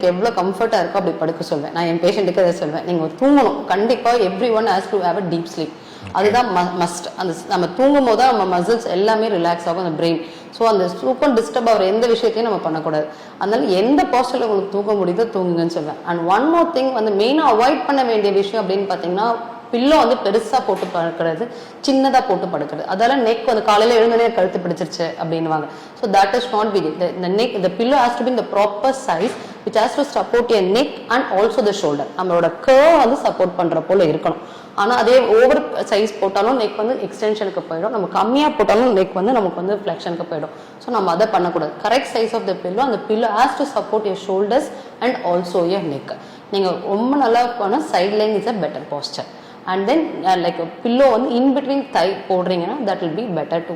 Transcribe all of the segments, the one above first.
எவ்வளோ கம்ஃபர்ட்டாக இருக்கோ அப்படி படுக்க சொல்வேன். நான் என் பேஷண்ட்டுக்கு அதை சொல்வேன். நீங்கள் தூங்கணும் கண்டிப்பாக. Every one has to have a deep sleep. அதுதான் மஸ்ட். அந்த நம்ம தூங்கும் போது தான் நம்ம மசில்ஸ் எல்லாமே ரிலாக்ஸ் ஆகும், அந்த பிரெயின். ஸோ அந்த தூக்கம் டிஸ்டர்ப் ஆகிற எந்த விஷயத்தையும் நம்ம பண்ணக்கூடாது. அதனால எந்த போஸ்டரில் உங்களுக்கு தூங்க முடியுதோ தூங்குங்கன்னு சொல்லுவேன். அண்ட் ஒன் மோர் திங் மெயினாக அவாய்ட் பண்ண வேண்டிய விஷயம் அப்படின்னு பார்த்தீங்கன்னா, பில்லோ பெருசாக போட்டு படுக்கிறது, சின்னதாக போட்டு படுக்கிறது. அதால நெக் காலையில் எழுந்தனே கழுத்து பிடிச்சிருச்சு அப்படின்வாங்க. So that is not be the neck. The pillow has to be in the proper size which has to support your neck and also the shoulder. நம்மளோட curve சப்போர்ட் பண்ற போல இருக்கணும். ஆனா அதே ஓவர் சைஸ் போட்டாலும் நெக் எக்ஸ்டென்ஷனுக்கு போயிடும். நம்ம கம்மியா போட்டாலும் நெக் நமக்கு ஃபிளெக்ஷனுக்கு போயிடும். ஸோ நம்ம அதை பண்ணக்கூடாது. Correct size of the pillow. அந்த pillow has to support your shoulders and also your neck. நீங்க ரொம்ப நல்லா போனால் side line is a better posture. And then like pillow in between thigh போடுறீங்கன்னா that will be better to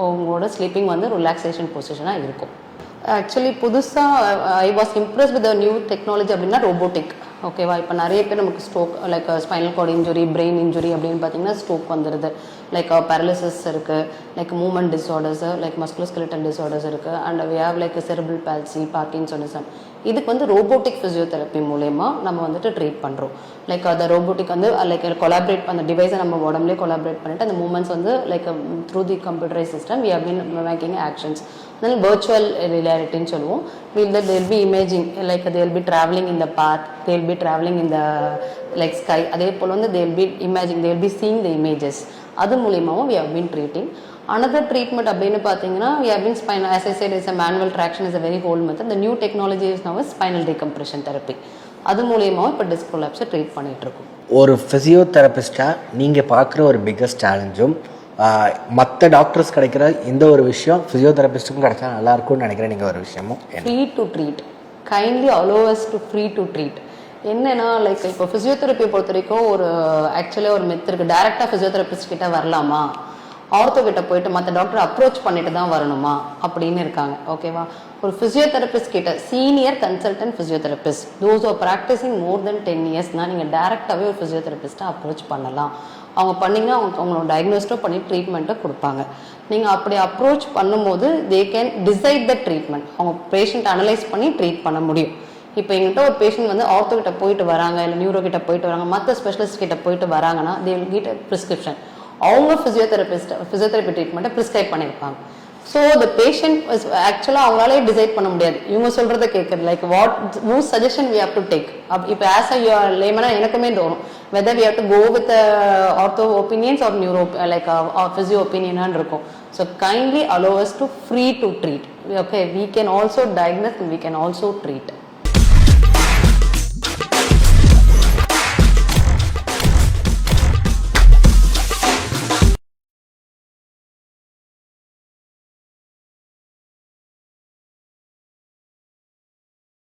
உங்களோட sleeping relaxation பொசிஷனாக இருக்கும். Actually புதுசாக I was impress with new technology அப்படின்னா ரோபோட்டிக். ஓகேவா? இப்போ நிறைய பேர் நமக்கு stroke, like spinal cord injury, brain injury அப்படின்னு பார்த்தீங்கன்னா ஸ்ட்ரோக் வந்துடுது. லைக் பேரலிசிஸ் இருக்குது, like movement disorders, like musculoskeletal disorders இருக்குது. And we have like cerebral palsy, parkinsonism. இதுக்கு ரோபோட்டிக் ஃபிசியோதெரப்பி மூலயமா நம்ம ட்ரீட் பண்ணுறோம். லைக் அந்த ரோபோட்டிக் லைக் கொலாபரேட் அந்த டிவைஸை நம்ம உடம்புலேயே கொலாபரேட் பண்ணிட்டு அந்த moments like through the computerised system we have been making actions. Then virtual reality சொல்லுவோம். They will be imaging, like they will be traveling in the path, they will be traveling in the like sky. அதே போல் they will be imagining, they will be seeing the images. அது மூலமாவும் we have been treating. Another treatment அப்படின்னு பார்த்தீங்கன்னா we have been spinal, as I said, is a manual traction is a very old method. The new technology is now a spinal decompression therapy. அது மூலமாவும் இப்போ disk கொலாப்ஸை treat பண்ணிட்டு இருக்கோம். ஒரு ஃபிசியோதெரபிஸ்டாக நீங்கள் பார்க்குற ஒரு பிக்கஸ்ட் சேலஞ்சும் மற்ற டாக்டர்ஸ் கிடைக்கிற இந்த ஒரு விஷயம் ஃபிசியோதெரபிஸ்ட்டுக்கும் கிடைச்சா நல்லா இருக்கும்னு நினைக்கிறேன். நீங்கள் ஒரு விஷயமும் free to treat, kindly allow us to free to treat. என்னன்னா லைக் இப்போ ஃபிசியோதெரப்பியை பொறுத்த வரைக்கும் ஆக்சுவலாக ஒரு மெத் இருக்குது. டேரெக்டாக ஃபிசியோதெரபிஸ்ட் கிட்ட வரலாமா, ஆர்த்தோ கிட்ட போயிட்டு மற்ற டாக்டர் அப்ரோச் பண்ணிட்டு தான் வரணுமா அப்படின்னு இருக்காங்க. ஓகேவா? ஒரு ஃபிசியோதெரபிஸ்ட் கிட்ட senior consultant physiotherapist those are practicing more then 10 இயர்ஸ்னா நீங்கள் டேரெக்டாகவே ஒரு ஃபிசியோதெரபிஸ்ட்டை அப்ரோச் பண்ணலாம். அவங்க பண்ணிங்கன்னா அவங்களோட டயக்னோஸ்டோ பண்ணி ட்ரீட்மெண்ட்டை கொடுப்பாங்க. நீங்கள் அப்படி அப்ரோச் பண்ணும்போது they can decide the treatment. அவங்க பேஷண்ட் அனலைஸ் பண்ணி ட்ரீட் பண்ண முடியும். இப்போ எங்கிட்ட ஒரு பேஷண்ட் ஆர்த்தோ கிட்ட போயிட்டு வராங்க, இல்லை நியூரோ கிட்ட போயிட்டு வராங்க, மற்ற ஸ்பெஷலிஸ்ட் கிட்ட போயிட்டு வராங்கன்னா they will get a prescription. அவங்க ஃபிசியோதெரபி ட்ரீட்மெண்ட்டை ப்ரிஸ்கிரைப் பண்ணியிருப்பாங்க. ஸோ த பேஷண்ட் ஆக்சுவலாக அவங்களாலே டிசைட் பண்ண முடியாது. இவங்க சொல்கிறத கேட்குறது like whose suggestion we have to take. இப்போ ஆஸ் அ லேமனாக எனக்குமே தோணும் whether we have to go with ortho opinions or neuro like physio opinion இருக்கும். So kindly allow us to free to treat. Okay, we can also diagnose and we can also treat.